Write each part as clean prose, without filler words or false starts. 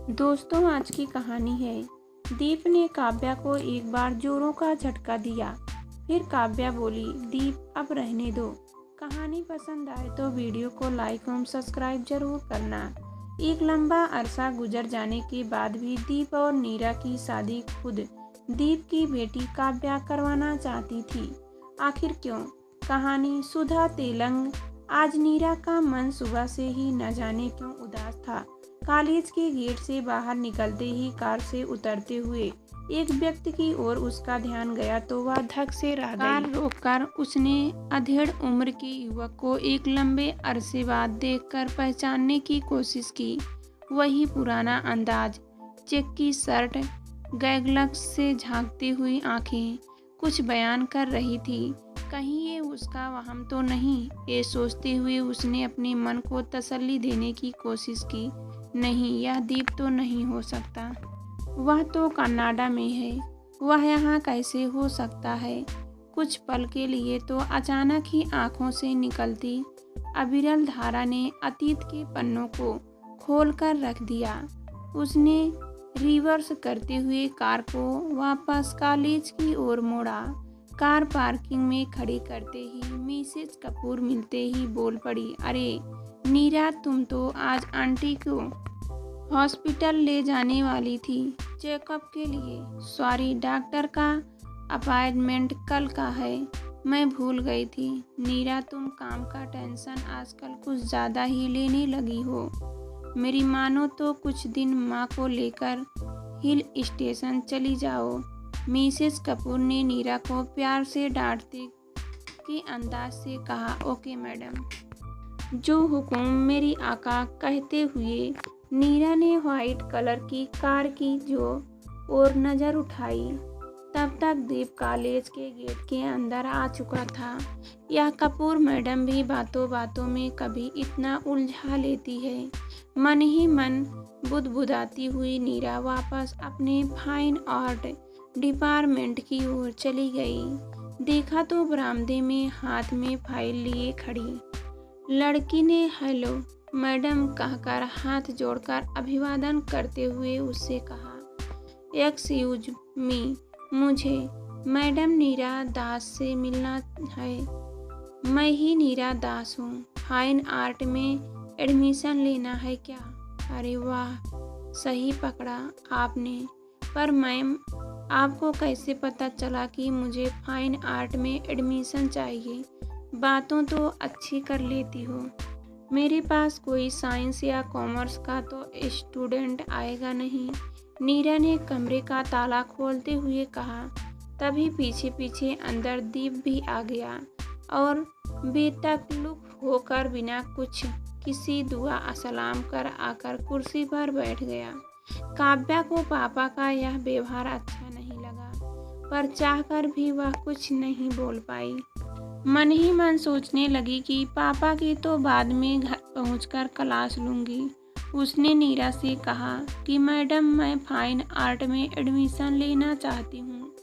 दोस्तों, आज की कहानी है। दीप ने काव्या को एक बार जोरों का झटका दिया। फिर काव्या बोली, दीप अब रहने दो। कहानी पसंद आए तो वीडियो को लाइक और सब्सक्राइब जरूर करना। एक लंबा अरसा गुजर जाने के बाद भी दीप और नीरा की शादी खुद दीप की बेटी काव्या करवाना चाहती थी। आखिर क्यों? कहानी सुधा तेलंग। आज नीरा का मन सुबह से ही न जाने क्यों उदास था। कॉलेज के गेट से बाहर निकलते ही कार से उतरते हुए एक व्यक्ति की ओर उसका ध्यान गया तो वह धक से रह गई। कार रोककर उसने अधेड़ उम्र के युवक को एक लंबे अरसे बाद देखकर पहचानने की कोशिश की। वही पुराना अंदाज, चेक की शर्ट, गैगलक्स से झांकती हुई आंखें कुछ बयान कर रही थी। कहीं ये उसका वहम तो नहीं? ये सोचते हुए उसने अपने मन को तसल्ली देने की कोशिश की। नहीं, यह दीप तो नहीं हो सकता। वह तो कनाडा में है। वह यहाँ कैसे हो सकता है? कुछ पल के लिए तो अचानक ही आंखों से निकलती अविरल धारा ने अतीत के पन्नों को खोलकर रख दिया। उसने रिवर्स करते हुए कार को वापस कॉलेज की ओर मोड़ा। कार पार्किंग में खड़ी करते ही मिसेज कपूर मिलते ही बोल पड़ी, अरे नीरा, तुम तो आज आंटी को हॉस्पिटल ले जाने वाली थी चेकअप के लिए। सॉरी, डॉक्टर का अपॉइंटमेंट कल का है, मैं भूल गई थी। नीरा, तुम काम का टेंशन आजकल कुछ ज़्यादा ही लेने लगी हो। मेरी मानो तो कुछ दिन माँ को लेकर हिल स्टेशन चली जाओ। मिसेस कपूर ने नीरा को प्यार से डांटते के अंदाज से कहा, ओके मैडम, जो हुक्म मेरी आका, कहते हुए नीरा ने व्हाइट कलर की कार की जो ओर नज़र उठाई। तब तक दीप कॉलेज के गेट के अंदर आ चुका था। यह कपूर मैडम भी बातों बातों में कभी इतना उलझा लेती है। मन ही मन बुदबुदाती हुई नीरा वापस अपने फाइन आर्ट डिपार्टमेंट की ओर चली गई। देखा तो बरामदे में हाथ में फाइल लिए खड़ी लड़की ने हेलो मैडम कहकर हाथ जोड़कर अभिवादन करते हुए उससे कहा, एक्सक्यूज मी, मुझे मैडम नीरा दास से मिलना है। मैं ही नीरा दास हूँ। फाइन आर्ट में एडमिशन लेना है क्या? अरे वाह, सही पकड़ा आपने। पर मैम, आपको कैसे पता चला कि मुझे फाइन आर्ट में एडमिशन चाहिए? बातों तो अच्छी कर लेती हो। मेरे पास कोई साइंस या कॉमर्स का तो स्टूडेंट आएगा नहीं। नीरा ने कमरे का ताला खोलते हुए कहा। तभी पीछे पीछे अंदर दीप भी आ गया और बेतकल्लुफ होकर बिना कुछ किसी दुआ सलाम कर आकर कुर्सी पर बैठ गया। काव्या को पापा का यह व्यवहार अच्छा नहीं लगा, पर चाहकर भी वह कुछ नहीं बोल पाई। मन ही मन सोचने लगी कि पापा की तो बाद में घर पहुंचकर क्लास लूँगी। उसने नीरा से कहा कि मैडम, मैं फाइन आर्ट में एडमिशन लेना चाहती हूँ।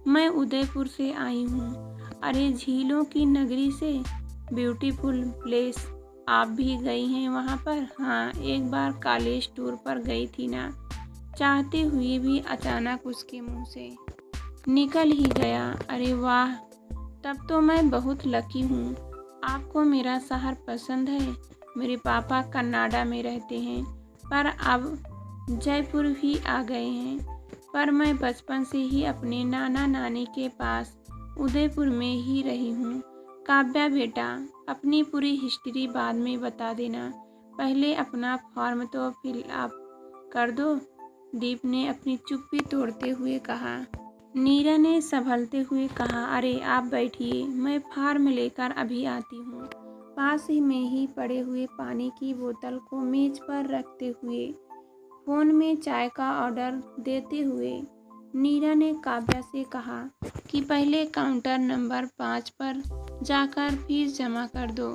मैं उदयपुर से आई हूँ। अरे झीलों की नगरी से, ब्यूटीफुल प्लेस। आप भी गई हैं वहाँ पर? हाँ, एक बार कॉलेज टूर पर गई थी ना। चाहते हुए भी अचानक उसके मुंह से निकल ही गया, अरे वाह, तब तो मैं बहुत लकी हूँ। आपको मेरा शहर पसंद है? मेरे पापा कनाडा में रहते हैं, पर अब जयपुर भी आ गए हैं। पर मैं बचपन से ही अपने नाना नानी के पास उदयपुर में ही रही हूँ। काव्या बेटा, अपनी पूरी हिस्ट्री बाद में बता देना, पहले अपना फॉर्म तो फिल अप कर दो। दीप ने अपनी चुप्पी तोड़ते हुए कहा। नीरा ने संभलते हुए कहा, अरे आप बैठिए, मैं फॉर्म लेकर अभी आती हूँ। पास ही में ही पड़े हुए पानी की बोतल को मेज पर रखते हुए फोन में चाय का ऑर्डर देते हुए नीरा ने काव्या से कहा कि पहले काउंटर नंबर 5 पर जाकर फीस जमा कर दो।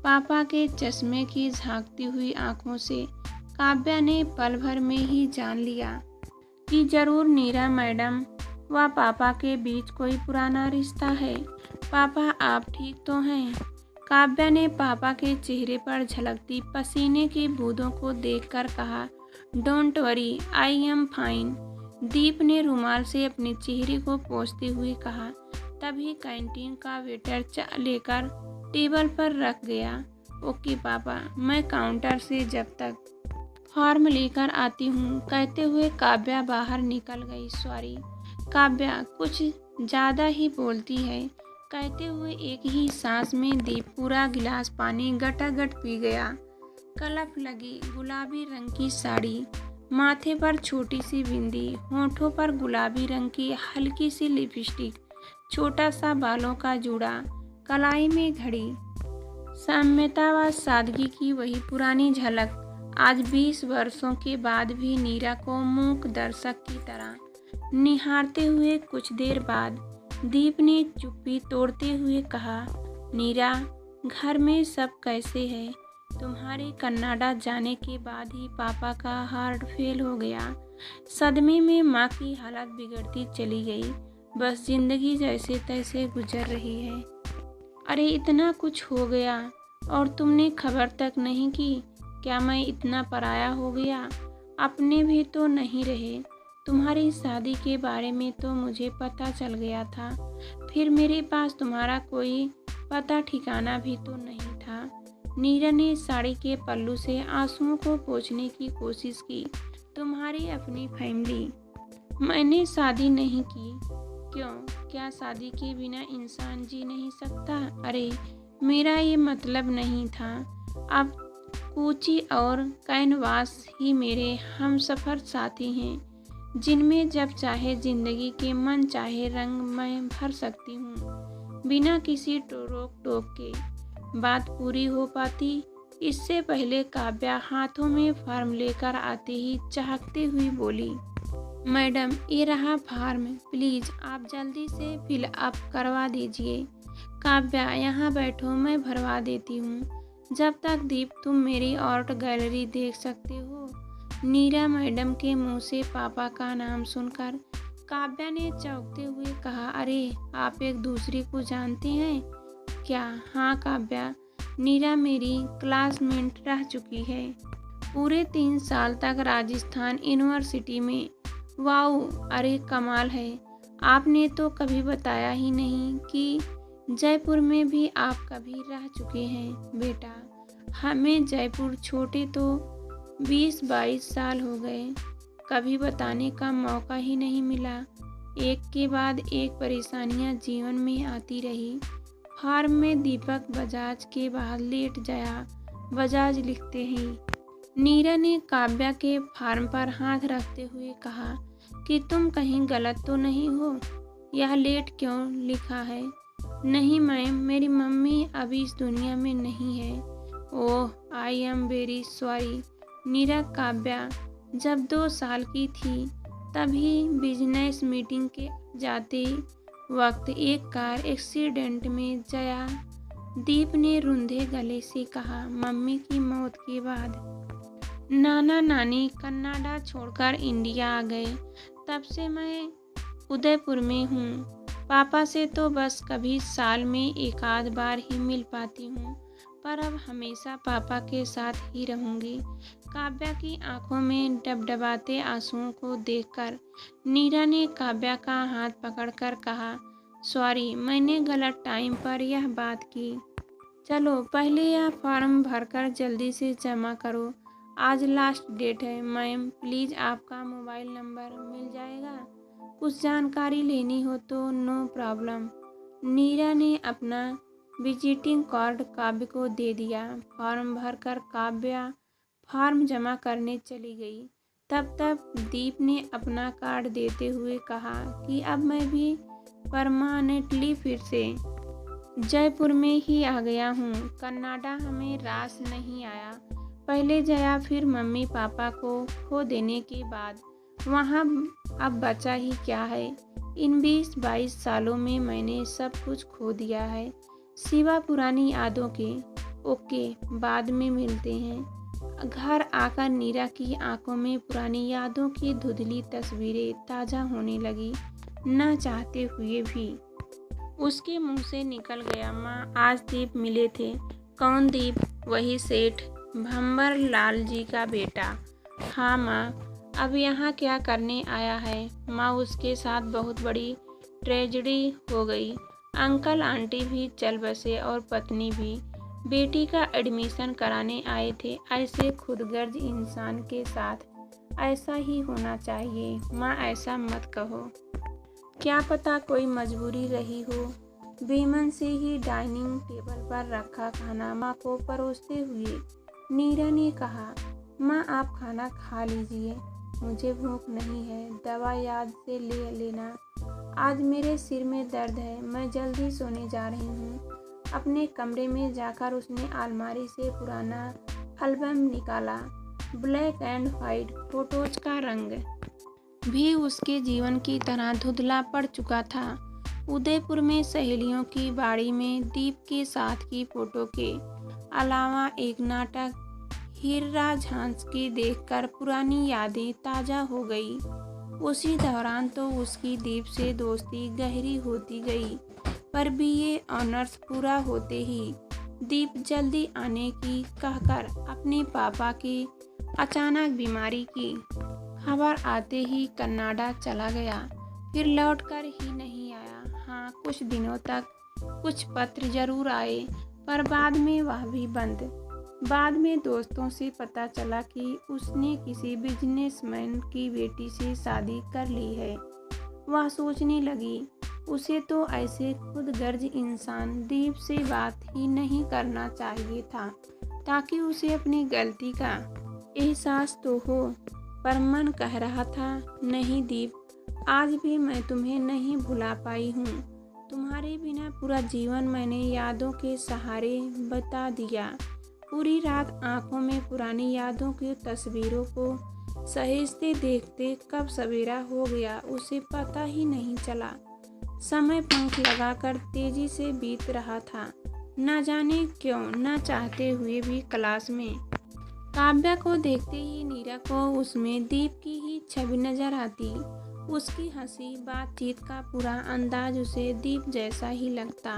पापा के चश्मे की झांकती हुई आंखों से काव्या ने पल भर में ही जान लिया कि जरूर नीरा मैडम व पापा के बीच कोई पुराना रिश्ता है। पापा, आप ठीक तो हैं? काव्या ने पापा के चेहरे पर झलकती पसीने की बूंदों को देखकर कहा। Don't worry, I am fine. Deep ने रुमाल से अपने चेहरे को पोंछते हुए कहा। तभी कैंटीन का वेटर चाय लेकर टेबल पर रख गया। ओके पापा, मैं काउंटर से जब तक फॉर्म लेकर आती हूँ, कहते हुए काव्या बाहर निकल गई। सॉरी काव्या, कुछ ज़्यादा ही बोलती है, कहते हुए एक ही सांस में दीप पूरा गिलास पानी गटागट पी गया। कलफ लगी गुलाबी रंग की साड़ी, माथे पर छोटी सी बिंदी, होठों पर गुलाबी रंग की हल्की सी लिपस्टिक, छोटा सा बालों का जूड़ा, कलाई में घड़ी, साम्यता व सादगी की वही पुरानी झलक। आज 20 वर्षों के बाद भी नीरा को मूक दर्शक की तरह निहारते हुए कुछ देर बाद दीप ने चुप्पी तोड़ते हुए कहा, नीरा, घर में सब कैसे है? तुम्हारे कनाडा जाने के बाद ही पापा का हार्ट फेल हो गया। सदमे में माँ की हालत बिगड़ती चली गई। बस जिंदगी जैसे तैसे गुजर रही है। अरे इतना कुछ हो गया और तुमने खबर तक नहीं की? क्या मैं इतना पराया हो गया? अपने भी तो नहीं रहे। तुम्हारी शादी के बारे में तो मुझे पता चल गया था, फिर मेरे पास तुम्हारा कोई पता ठिकाना भी तो नहीं था। नीरा ने साड़ी के पल्लू से आंसुओं को पोंछने की कोशिश की। तुम्हारी अपनी फैमिली। मैंने शादी नहीं की। क्यों? क्या शादी के बिना इंसान जी नहीं सकता? अरे मेरा ये मतलब नहीं था। अब कूची और कैनवास ही मेरे हमसफ़र साथी हैं, जिनमें जब चाहे जिंदगी के मन चाहे रंग मैं भर सकती हूँ, बिना किसी रोक टोक के। बात पूरी हो पाती इससे पहले काव्या हाथों में फॉर्म लेकर आते ही चहकते हुई बोली, मैडम ये रहा फॉर्म, प्लीज़ आप जल्दी से फिल अप करवा दीजिए। काव्या यहाँ बैठो, मैं भरवा देती हूँ। जब तक दीप तुम मेरी आर्ट गैलरी देख सकते हो। नीरा मैडम के मुंह से पापा का नाम सुनकर काव्या ने चौंकते हुए कहा, अरे आप एक दूसरे को जानते हैं क्या? हाँ काव्या, नीरा मेरी क्लासमेट रह चुकी है पूरे 3 साल तक राजस्थान यूनिवर्सिटी में। वाओ, अरे कमाल है। आपने तो कभी बताया ही नहीं कि जयपुर में भी आप कभी रह चुके हैं। बेटा, हमें जयपुर छोटे तो 20-22 साल हो गए, कभी बताने का मौका ही नहीं मिला। एक के बाद एक परेशानियां जीवन में आती रही। फॉर्म में दीपक बजाज के बाद लेट जाया बजाज लिखते हैं। नीरा ने काव्या के फॉर्म पर हाथ रखते हुए कहा कि तुम कहीं गलत तो नहीं हो? यह लेट क्यों लिखा है? नहीं मैम, मेरी मम्मी अभी इस दुनिया में नहीं है। ओह, आई एम वेरी सॉरी। नीरा, काव्या जब 2 साल की थी तभी बिजनेस मीटिंग के जाते वक्त एक कार एक्सीडेंट में जया। दीप ने रुंधे गले से कहा, मम्मी की मौत के बाद नाना नानी कनाडा छोड़कर इंडिया आ गए। तब से मैं उदयपुर में हूँ। पापा से तो बस कभी साल में 1 आध बार ही मिल पाती हूँ, पर अब हमेशा पापा के साथ ही रहूँगी। काव्या की आंखों में डबडबाते आंसुओं को देखकर नीरा ने काव्या का हाथ पकड़कर कहा, सॉरी, मैंने गलत टाइम पर यह बात की। चलो पहले यह फॉर्म भरकर जल्दी से जमा करो, आज लास्ट डेट है। मैम प्लीज़ आपका मोबाइल नंबर मिल जाएगा? कुछ जानकारी लेनी हो तो नो प्रॉब्लम। नीरा ने अपना विजिटिंग कार्ड काव्य को दे दिया। फॉर्म भरकर काव्या फॉर्म जमा करने चली गई। तब तक दीप ने अपना कार्ड देते हुए कहा कि अब मैं भी परमानेंटली फिर से जयपुर में ही आ गया हूँ। कनाडा हमें रास नहीं आया। पहले जया फिर मम्मी पापा को खो देने के बाद वहाँ अब बचा ही क्या है। इन 20-22 सालों में मैंने सब कुछ खो दिया है सिवा पुरानी यादों के। ओके, बाद में मिलते हैं। घर आकर नीरा की आंखों में पुरानी यादों की धुंधली तस्वीरें ताज़ा होने लगी, ना चाहते हुए भी। उसके मुंह से निकल गया, माँ आज दीप मिले थे। कौन दीप? वही सेठ भंवर लाल जी का बेटा। हाँ माँ, अब यहाँ क्या करने आया है? माँ, उसके साथ बहुत बड़ी ट्रेजेडी हो गई। अंकल आंटी भी चल बसे और पत्नी भी। बेटी का एडमिशन कराने आए थे। ऐसे खुदगर्ज इंसान के साथ ऐसा ही होना चाहिए। माँ, ऐसा मत कहो। क्या पता कोई मजबूरी रही हो। बेमन से ही डाइनिंग टेबल पर रखा खाना माँ को परोसते हुए नीरा ने कहा, माँ आप खाना खा लीजिए, मुझे भूख नहीं है। दवा याद से ले लेना। आज मेरे सिर में दर्द है, मैं जल्दी सोने जा रही हूँ। अपने कमरे में जाकर उसने अलमारी से पुराना एल्बम निकाला। ब्लैक एंड वाइट फोटोज का रंग भी उसके जीवन की तरह धुंधला पड़ चुका था। उदयपुर में सहेलियों की बाड़ी में दीप के साथ की फोटो के अलावा एक नाटक हीरा झांसी देखकर पुरानी यादें ताज़ा हो गई। उसी दौरान तो उसकी दीप से दोस्ती गहरी होती गई, पर बीए ऑनर्स पूरा होते ही दीप जल्दी आने की कहकर अपने पापा की अचानक बीमारी की खबर आते ही कनाडा चला गया। फिर लौटकर ही नहीं आया। हाँ, कुछ दिनों तक कुछ पत्र जरूर आए, पर बाद में वह भी बंद। बाद में दोस्तों से पता चला कि उसने किसी बिजनेसमैन की बेटी से शादी कर ली है। वह सोचने लगी, उसे तो ऐसे खुदगर्ज इंसान दीप से बात ही नहीं करना चाहिए था, ताकि उसे अपनी गलती का एहसास तो हो। पर मन कह रहा था, नहीं दीप, आज भी मैं तुम्हें नहीं भुला पाई हूँ। तुम्हारे बिना पूरा जीवन मैंने यादों के सहारे बिता दिया। पूरी रात आंखों में पुरानी यादों की तस्वीरों को सहेजते देखते कब सवेरा हो गया उसे पता ही नहीं चला। समय पंख लगाकर तेजी से बीत रहा था। न जाने क्यों, न चाहते हुए भी क्लास में काव्या को देखते ही नीरा को उसमें दीप की ही छवि नजर आती। उसकी हंसी, बातचीत का पूरा अंदाज उसे दीप जैसा ही लगता।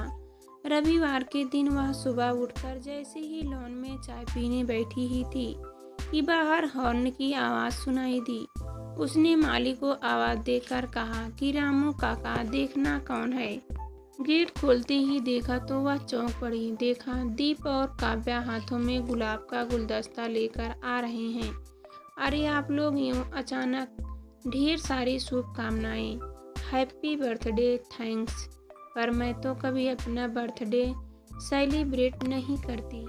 रविवार के दिन वह सुबह उठकर जैसे ही लॉन में चाय पीने बैठी ही थी कि बाहर हॉर्न की आवाज़ सुनाई दी। उसने माली को आवाज़ देकर कहा कि रामू काका, देखना कौन है। गेट खोलते ही देखा तो वह चौंक पड़ी। देखा दीप और काव्या हाथों में गुलाब का गुलदस्ता लेकर आ रहे हैं। अरे आप लोग यूँ अचानक, ढेर सारी शुभकामनाएं, हैप्पी बर्थडे, थैंक्स, पर मैं तो कभी अपना बर्थडे सेलिब्रेट नहीं करती।